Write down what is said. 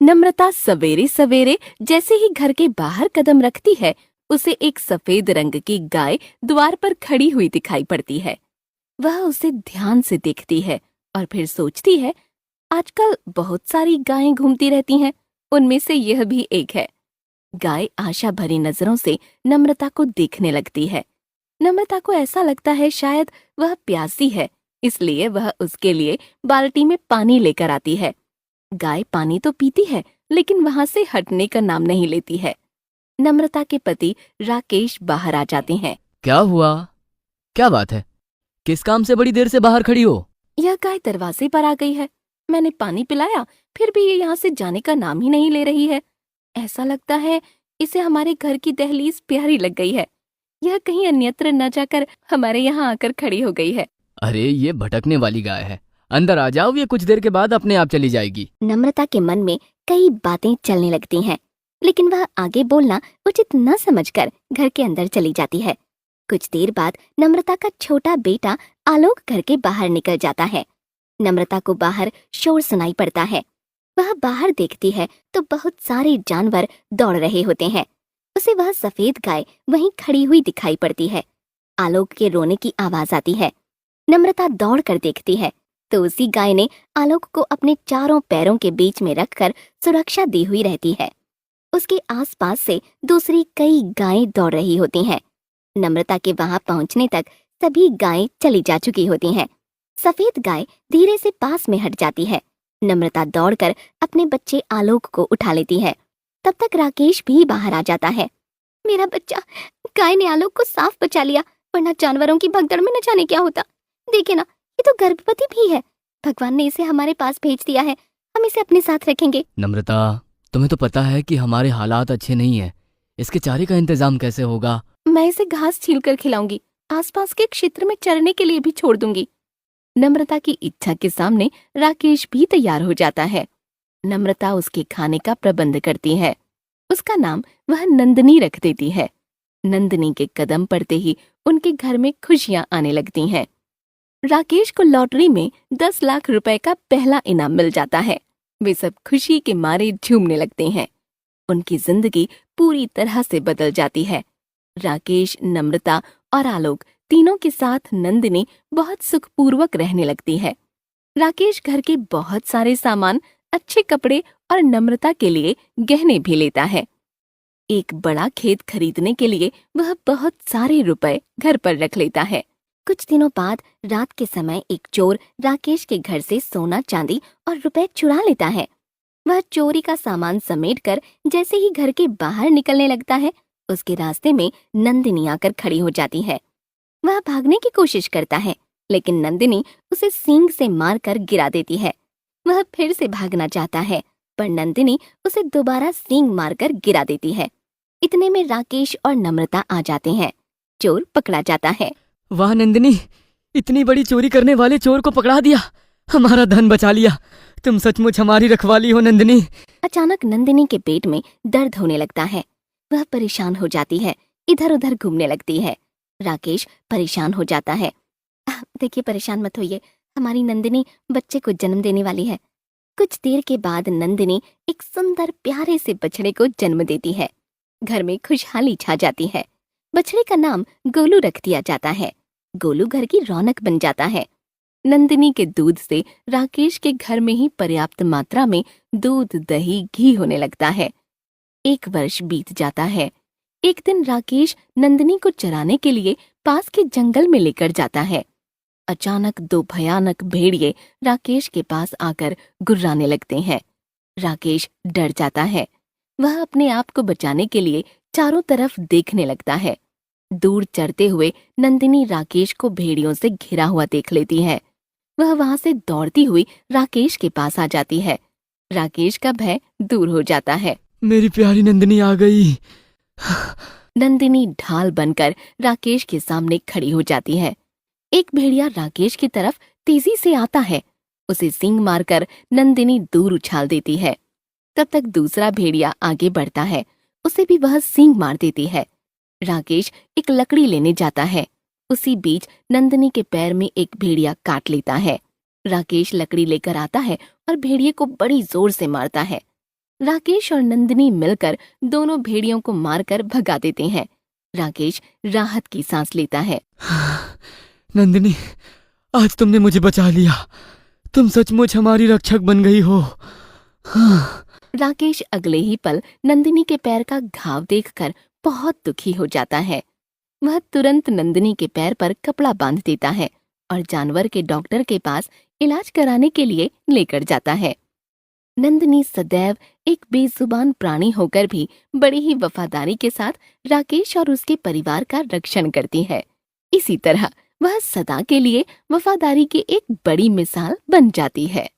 नम्रता सवेरे सवेरे जैसे ही घर के बाहर कदम रखती है, उसे एक सफेद रंग की गाय द्वार पर खड़ी हुई दिखाई पड़ती है। वह उसे ध्यान से देखती है और फिर सोचती है, आजकल बहुत सारी गायें घूमती रहती हैं, उनमें से यह भी एक है। गाय आशा भरी नजरों से नम्रता को देखने लगती है। नम्रता को ऐसा लगता है शायद वह प्यासी है, इसलिए वह उसके लिए बाल्टी में पानी लेकर आती है। गाय पानी तो पीती है, लेकिन वहां से हटने का नाम नहीं लेती है। नम्रता के पति राकेश बाहर आ जाते हैं। क्या हुआ? क्या बात है? किस काम से बड़ी देर से बाहर खड़ी हो? यह गाय दरवाजे पर आ गई है। मैंने पानी पिलाया, फिर भी ये यहाँ से जाने का नाम ही नहीं ले रही है। ऐसा लगता है इसे हमारे घर की दहलीज प्यारी लग गई है। यह कहीं अन्यत्र न जाकर हमारे यहाँ आकर खड़ी हो गई है। अरे ये भटकने वाली गाय है, अंदर आ जाओ, ये कुछ देर के बाद अपने आप चली जाएगी। नम्रता के मन में कई बातें चलने लगती हैं, लेकिन वह आगे बोलना उचित न समझकर घर के अंदर चली जाती है। कुछ देर बाद नम्रता का छोटा बेटा आलोक घर के बाहर निकल जाता है। नम्रता को बाहर शोर सुनाई पड़ता है। वह बाहर देखती है तो बहुत सारे जानवर दौड़ रहे होते हैं। उसे वह सफेद गाय वहीं खड़ी हुई दिखाई पड़ती है। आलोक के रोने की आवाज आती है। नम्रता दौड़ कर देखती है तो उसी गाय ने आलोक को अपने चारों पैरों के बीच में रखकर सुरक्षा दी हुई रहती है। उसके आसपास से दूसरी कई गायें दौड़ रही होती हैं। नम्रता के वहां पहुंचने तक सभी गायें चली जा चुकी होती हैं। सफेद गाय धीरे से पास में हट जाती है। नम्रता दौड़कर अपने बच्चे आलोक को उठा लेती है। तब तक राकेश भी बाहर आ जाता है। मेरा बच्चा, गाय ने आलोक को साफ बचा लिया, वरना जानवरों की भगदड़ में न जाने क्या होता। देखे ना, ये तो गर्भवती भी है। भगवान ने इसे हमारे पास भेज दिया है, हम इसे अपने साथ रखेंगे। नम्रता, तुम्हें तो पता है कि हमारे हालात अच्छे नहीं है, इसके चारे का इंतजाम कैसे होगा? मैं इसे घास छील कर खिलाऊंगी, आसपास के क्षेत्र में चरने के लिए भी छोड़ दूंगी। नम्रता की इच्छा के सामने राकेश भी तैयार हो जाता है। नम्रता उसके खाने का प्रबंध करती है। उसका नाम वह नंदनी रख देती है। नंदनी के कदम पड़ते ही उनके घर में खुशियां आने लगती हैं। राकेश को लॉटरी में 10 लाख रुपए का पहला इनाम मिल जाता है। वे सब खुशी के मारे झूमने लगते हैं। उनकी जिंदगी पूरी तरह से बदल जाती है। राकेश, नम्रता और आलोक तीनों के साथ नंदिनी बहुत सुखपूर्वक रहने लगती है। राकेश घर के बहुत सारे सामान, अच्छे कपड़े और नम्रता के लिए गहने भी लेता है। एक बड़ा खेत खरीदने के लिए वह बहुत सारे रुपए घर पर रख लेता है। कुछ दिनों बाद रात के समय एक चोर राकेश के घर से सोना, चांदी और रुपए चुरा लेता है। वह चोरी का सामान समेटकर जैसे ही घर के बाहर निकलने लगता है, उसके रास्ते में नंदिनी आकर खड़ी हो जाती है। वह भागने की कोशिश करता है, लेकिन नंदिनी उसे सींग से मारकर गिरा देती है। वह फिर से भागना चाहता है, पर नंदिनी उसे दोबारा सींग मारकर गिरा देती है। इतने में राकेश और नम्रता आ जाते हैं। चोर पकड़ा जाता है। वाह नंदिनी, इतनी बड़ी चोरी करने वाले चोर को पकड़ा दिया, हमारा धन बचा लिया। तुम सचमुच हमारी रखवाली हो नंदिनी। अचानक नंदिनी के पेट में दर्द होने लगता है। वह परेशान हो जाती है, इधर उधर घूमने लगती है। राकेश परेशान हो जाता है। देखिए, परेशान मत होइए, हमारी नंदिनी बच्चे को जन्म देने वाली है। कुछ देर के बाद नंदिनी एक सुंदर प्यारे से बछड़े को जन्म देती है। घर में खुशहाली छा जाती है। बछड़े का नाम गोलू रख दिया जाता है। गोलू घर की रौनक बन जाता है। नंदिनी के दूध से राकेश के घर में ही पर्याप्त मात्रा में दूध, दही, घी होने लगता है। 1 वर्ष बीत जाता है। एक दिन राकेश नंदिनी को चराने के लिए पास के जंगल में लेकर जाता है। अचानक 2 भयानक भेड़िए राकेश के पास आकर गुर्राने लगते हैं। राकेश डर जाता है। वह अपने आप को बचाने के लिए चारों तरफ देखने लगता है। दूर चरते हुए नंदिनी राकेश को भेड़ियों से घिरा हुआ देख लेती है। वह वहां से दौड़ती हुई राकेश के पास आ जाती है। राकेश का भय दूर हो जाता है। मेरी प्यारी नंदिनी आ गई। नंदिनी ढाल बनकर राकेश के सामने खड़ी हो जाती है। एक भेड़िया राकेश की तरफ तेजी से आता है। उसे सींग मारकर नंदिनी दूर उछाल देती है। तब तक दूसरा भेड़िया आगे बढ़ता है, उसे भी वह सींग मार देती है। राकेश एक लकड़ी लेने जाता है। उसी बीच नंदिनी के पैर में एक भेड़िया काट लेता है। राकेश लकड़ी लेकर आता है और भेड़िए को बड़ी जोर से मारता है। राकेश और नंदिनी मिलकर दोनों भेड़ियों को मारकर भगा देते हैं। राकेश राहत की सांस लेता है। नंदिनी, आज तुमने मुझे बचा लिया। तुम सचमुच हमारी रक्षक बन गई हो। राकेश अगले ही पल नंदिनी के पैर का घाव देखकर बहुत दुखी हो जाता है। वह तुरंत नंदिनी के पैर पर कपड़ा बांध देता है और जानवर के डॉक्टर के पास इलाज कराने के लिए लेकर जाता है। नंदिनी सदैव एक बेजुबान प्राणी होकर भी बड़ी ही वफादारी के साथ राकेश और उसके परिवार का रक्षण करती है। इसी तरह वह सदा के लिए वफादारी की एक बड़ी मिसाल बन जाती है।